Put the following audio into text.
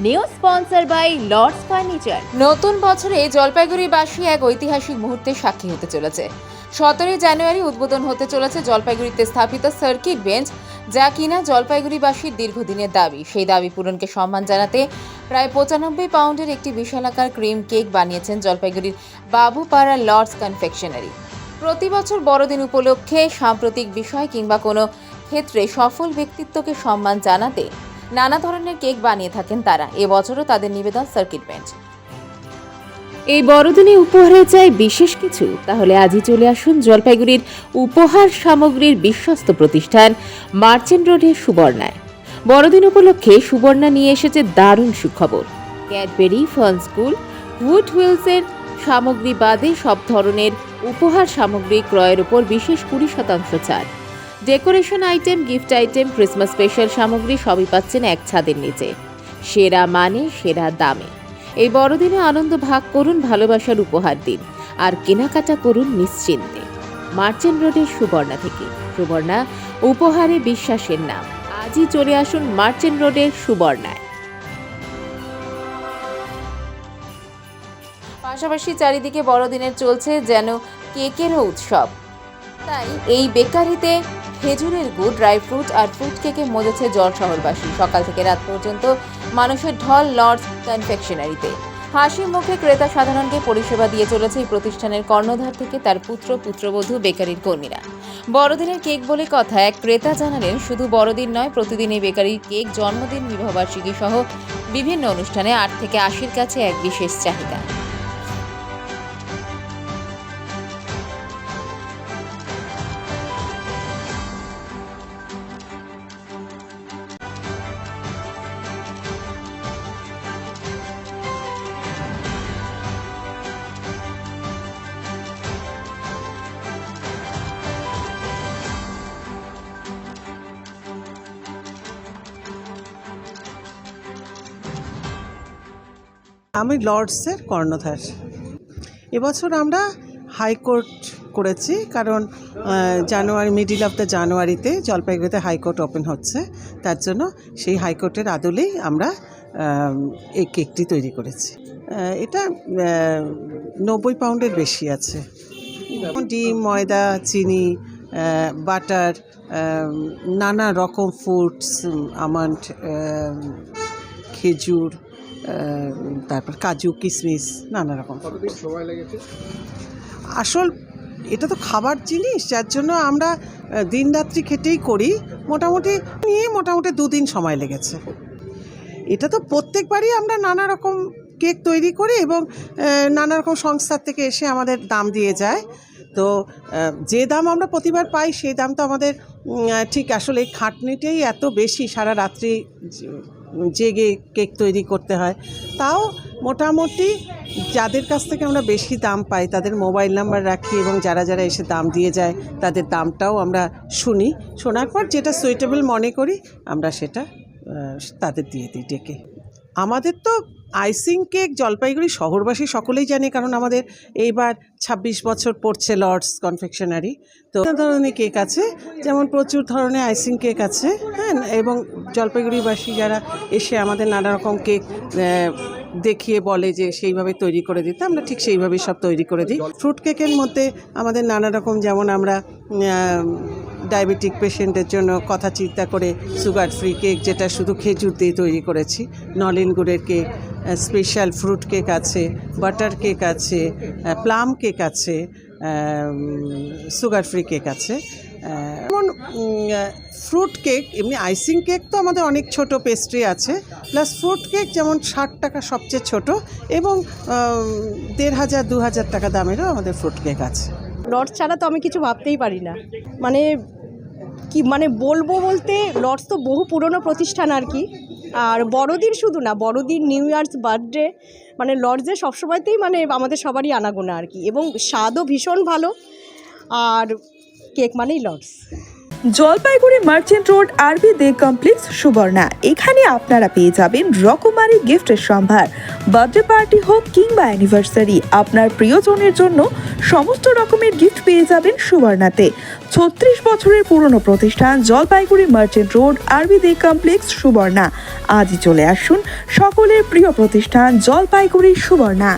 New sponsor by Lords furniture. নতুন বছরে জলপাইগুড়িবাসী এক ঐতিহাসিক মুহূর্তের সাক্ষী হতে চলেছে। 17 জানুয়ারি উদ্বোধন হতে চলেছে জলপাইগুড়িতে স্থাপিত সার্কিট বেঞ্চ, যা কিনা জলপাইগুড়িবাসীর দীর্ঘদিনের দাবি। সেই দাবি পূরণকে সম্মান জানাতে প্রায় 95 পাউন্ডের একটি বিশালাকার ক্রিম কেক বানিয়েছেন জলপাইগুড়ির বাবুপাড়া লর্ডস কনফেকশনারি। প্রতি বছর বড়দিন উপলক্ষে সাম্প্রতিক বিষয় কিংবা কোনো ক্ষেত্রে সফল ব্যক্তিত্বকে সম্মান জানাতে নানা ধরনের কেক বানিয়ে থাকেন তারা। এবছরও তাদের নিবেদন সার্কিট বেঞ্চ। এই বড়দিনে উপহারে চাই বিশেষ কিছু, তাহলে আজই চলে আসুন জলপাইগুড়ির উপহার সামগ্রীর বিশ্বস্ত প্রতিষ্ঠান মার্চেন্ট রোডের সুবর্ণায়। বড়দিন উপলক্ষে সুবর্ণা নিয়ে এসেছে দারুণ সুখবর। ক্যাডবেরি, ফান স্কুল, উড হুইলসের সামগ্রী বাদে সব ধরনের উপহার সামগ্রী ক্রয়ের উপর বিশেষ 20% ছাড়। Decoration item, gift item, Christmas special সামগ্রী সবই পাচ্ছেন এক ছাদের নিচে, সেরা মানে সেরা দামে। এই বড়দিনে আনন্দ ভাগ করুন, ভালোবাসার উপহার দিন আর কেনাকাটা করুন নিশ্চিন্তে। মার্চেন্ট রোডের সুবর্ণা থেকে। সুবর্ণা, উপহারে বিশ্বাসের নাম। আজই চলে আসুন মার্চেন্ট রোডের সুবর্ণায়। পাশাপাশি চারিদিকে বড়দিনের চলছে যেন কেকেরও উৎসব। তাই এই বেকারিতে খেজুরের গুড়, ড্রাই ফ্রুট আর ফ্রুট কেকে মজেছে জল শহরবাসী। সকাল থেকে রাত পর্যন্ত মানুষের ঢল লর্ডস কনফেকশনারিতে। হাসি মুখে ক্রেতা সাধারণকে পরিষেবা দিয়ে চলেছে এই প্রতিষ্ঠানের কর্ণধার থেকে তার পুত্র পুত্রবধূ বেকারির কর্মীরা। বড়দিনের কেক বলে কথা, এক ক্রেতা জানালেন, শুধু বড়দিন নয়, প্রতিদিন এই বেকারির কেক জন্মদিন, বিবাহবার্ষিকী সহ বিভিন্ন অনুষ্ঠানে 8 থেকে 80-র কাছে এক বিশেষ চাহিদা। আমি লর্ডসের কর্ণধার। এবছর আমরা হাইকোর্ট করেছি, কারণ মিডিল অফ দ্য জানুয়ারিতে জলপাইগুড়িতে হাইকোর্ট ওপেন হচ্ছে, তার জন্য সেই হাইকোর্টের আদলেই আমরা এই কেকটি তৈরি করেছি। এটা 90 পাউন্ডের বেশি আছে। ডিম, ময়দা, চিনি, বাটার, নানা রকম ফ্রুটস, আমন্ড, খেজুর, তারপর কাজু, কিশমিশ, নানা রকম। সময় লেগেছে আসল এটা তো খাবার জিনিস, যার জন্য আমরা দিন রাত্রি খেটেই করি। মোটামুটি 2 দিন সময় লেগেছে। এটা তো প্রত্যেকবারই আমরা নানা রকম কেক তৈরি করি এবং নানা রকম সংস্থার থেকে এসে আমাদের দাম দিয়ে যায়। তো যে দাম আমরা প্রতিবার পাই সেই দাম তো আমাদের ঠিক আসলে খাটনিটাই এত বেশি, সারা রাত্রি জেগে কেক তৈরি করতে হয়। তাও মোটামুটি যাদের কাছ থেকে আমরা বেশি দাম পাই তাদের মোবাইল নাম্বার রাখি এবং যারা যারা এসে দাম দিয়ে যায় তাদের দামটাও আমরা শুনি। শোনার পর যেটা সুইটেবল মনে করি আমরা সেটা তাদের দিয়ে দিই ডেকে। আমাদের তো আইসিং কেক জলপাইগুড়ি শহরবাসী সকলেই জানে, কারণ আমাদের এইবার 26 বছর পড়ছে লর্ডস কনফেকশনারি। তো ধরনের কেক আছে, যেমন প্রচুর ধরনের আইসিং কেক আছে, হ্যাঁ, এবং জলপাইগুড়িবাসী যারা এসে আমাদের নানা রকম কেক দেখিয়ে বলে যে সেইভাবে তৈরি করে দিতে, আমরা ঠিক সেইভাবেই সব তৈরি করে দিই। ফ্রুট কেকের মধ্যে আমাদের নানা রকম, যেমন আমরা ডায়াবেটিক পেশেন্টের জন্য কথা চিন্তা করে সুগার ফ্রি কেক, যেটা শুধু খেজুর দিয়ে তৈরি করেছি, নলেন গুড়ের কেক, স্পেশাল ফ্রুট কেক আছে, বাটার কেক আছে, প্লাম কেক আছে, সুগার ফ্রি কেক আছে। যেমন ফ্রুট কেক, এমনি আইসিং কেক তো আমাদের অনেক ছোট পেস্ট্রি আছে, প্লাস ফ্রুট কেক যেমন 60 টাকা সবচেয়ে ছোট, এবং 1500-2000 টাকা দামেরও আমাদের ফ্রুট কেক আছে। লর্ডস ছাড়া তো আমি কিছু ভাবতেই পারি না। বলবো বলতে লর্ডস তো বহু পুরনো প্রতিষ্ঠান আর কি। আর বড়দিন শুধু না, বড়দিন, নিউ ইয়ার্স, বার্থডে, লর্ডসে সবসময়তেই আমাদের সবারই আনাগোনা আর কি, এবং স্বাদও ভীষণ ভালো। আর কেক মানেই লর্ডস। জলপাইগুড়ি মার্চেন্ট রোড আরবি দে কমপ্লেক্স সুবর্ণা। এখানে আপনারা পেয়ে যাবেন রকমারি গিফটের সম্ভার। বার্থডে পার্টি হোক কিংবা অ্যানিভার্সারি, আপনার প্রিয়জনের জন্য সমস্ত রকমের গিফট পেয়ে যাবেন সুবর্ণাতে। 36 বছরের পুরনো প্রতিষ্ঠান জলপাইগুড়ি মার্চেন্ট রোড আরবি দে কমপ্লেক্স সুবর্ণা। আজই চলে আসুন সকলের প্রিয় প্রতিষ্ঠান জলপাইগুড়ি সুবর্ণা।